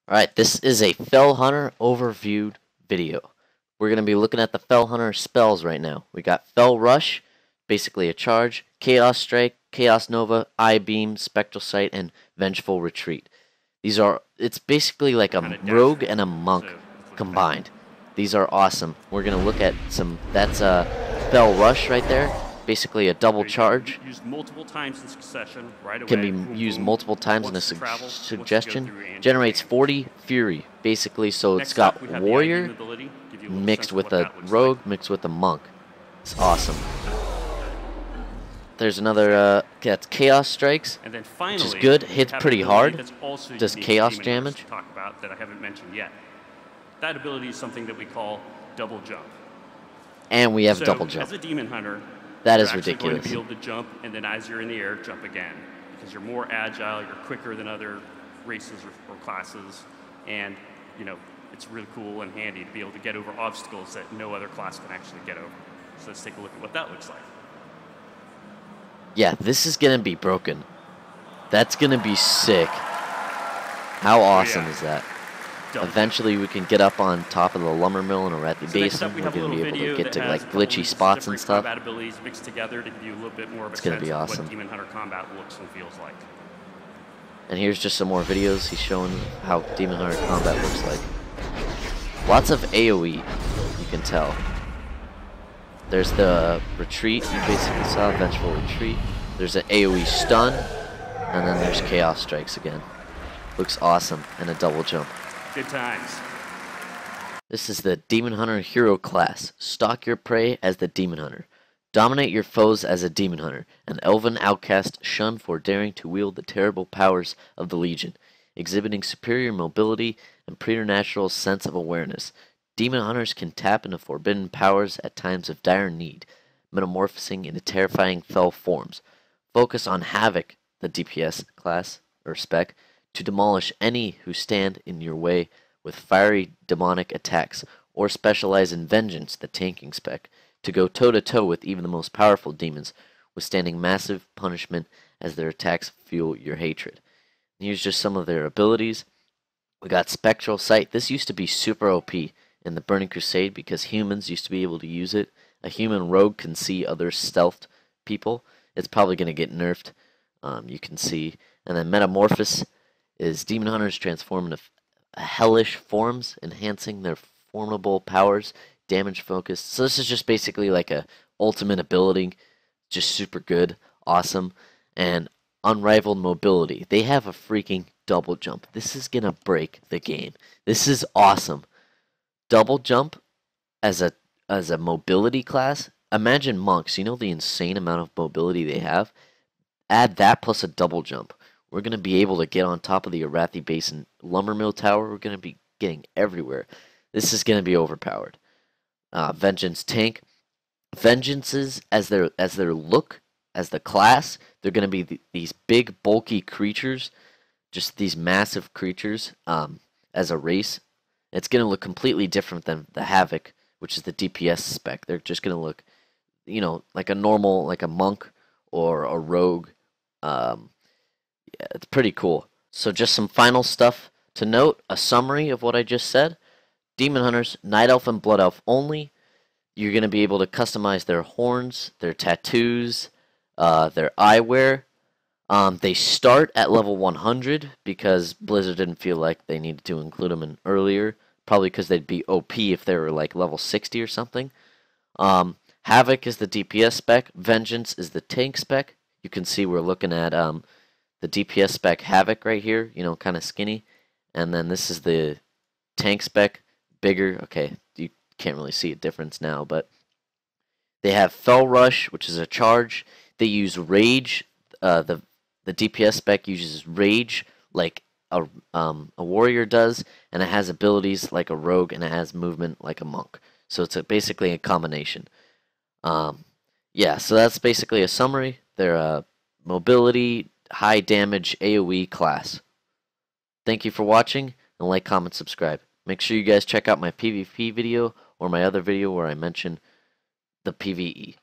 Alright, this is a Fell Hunter overviewed video. We're going to be looking at the Fell Hunter spells right now. We got Fell Rush, basically a charge, Chaos Strike, Chaos Nova, Eye Beam, Spectral Sight, and Vengeful Retreat. It's basically like a rogue and a monk combined. These are awesome. We're going to look at that's Fell Rush right there. Basically a double charge. Used multiple times in succession right away. Can be used multiple times in a suggestion. Generates 40 fury, basically, so it's got warrior mixed with a rogue, mixed with a monk. It's awesome. There's another, that's Chaos Strikes, and then finally, which is good, hits pretty hard, does chaos damage. Talk about that I haven't mentioned yet. That ability is something that we call double jump. And we have double jump. As a demon hunter, that is you're ridiculous. Going to be able to jump, and then as you're in the air, jump again. Because you're more agile, you're quicker than other races or classes, and it's really cool and handy to be able to get over obstacles that no other class can actually get over. So let's take a look at what that looks like. Yeah, this is going to be broken. That's going to be sick. How awesome is that? Eventually we can get up on top of the lumber mill in Arathi Basin. We're going to be able to get to like glitchy spots and stuff. Mixed together to give you a little bit more of a it's going to be awesome. What Demon Hunter combat looks and feels like. And here's just some more videos. He's showing how Demon Hunter combat looks like. Lots of AoE, you can tell. There's the retreat, you basically saw, Vengeful Retreat. There's an AoE stun, and then there's Chaos Strikes again. Looks awesome, and a double jump. Good times. This is the Demon Hunter hero class. Stalk your prey as the Demon Hunter. Dominate your foes as a Demon Hunter, an elven outcast shunned for daring to wield the terrible powers of the Legion, exhibiting superior mobility and preternatural sense of awareness. Demon Hunters can tap into forbidden powers at times of dire need, metamorphosing into terrifying fell forms. Focus on Havoc, the DPS class, or spec, to demolish any who stand in your way with fiery demonic attacks, or specialize in Vengeance, the tanking spec, to go toe-to-toe with even the most powerful demons, withstanding massive punishment as their attacks fuel your hatred. And here's just some of their abilities. We got Spectral Sight. This used to be super OP in the Burning Crusade because humans used to be able to use it. A human rogue can see other stealthed people. It's probably going to get nerfed, you can see. And then Metamorphosis is Demon Hunters transform into hellish forms, enhancing their formidable powers, damage focused. So this is just basically like a ultimate ability, just super good, awesome, and unrivaled mobility. They have a freaking double jump. This is gonna break the game. This is awesome. Double jump as a mobility class. Imagine monks. You know the insane amount of mobility they have. Add that plus a double jump. We're going to be able to get on top of the Arathi Basin lumber mill tower. We're going to be getting everywhere. This is going to be overpowered. Vengeance tank. Vengeances, as their look, as the class, they're going to be these big, bulky creatures. Just these massive creatures as a race. It's going to look completely different than the Havoc, which is the DPS spec. They're just going to look, like a normal, like a monk or a rogue. Yeah, it's pretty cool. So just some final stuff to note. A summary of what I just said. Demon Hunters, Night Elf and Blood Elf only. You're going to be able to customize their horns, their tattoos, their eyewear. They start at level 100 because Blizzard didn't feel like they needed to include them in earlier. Probably because they'd be OP if they were like level 60 or something. Havoc is the DPS spec. Vengeance is the tank spec. You can see we're looking at the DPS spec Havoc right here, kind of skinny. And then this is the tank spec, bigger. Okay, you can't really see a difference now, but they have Fell Rush, which is a charge. They use Rage. The DPS spec uses Rage like a warrior does, and it has abilities like a rogue, and it has movement like a monk. So it's basically a combination. Yeah, so that's basically a summary. They're mobility, high damage AoE class. Thank you for watching, and like, comment, subscribe. Make sure you guys check out my PvP video or my other video where I mention the PvE.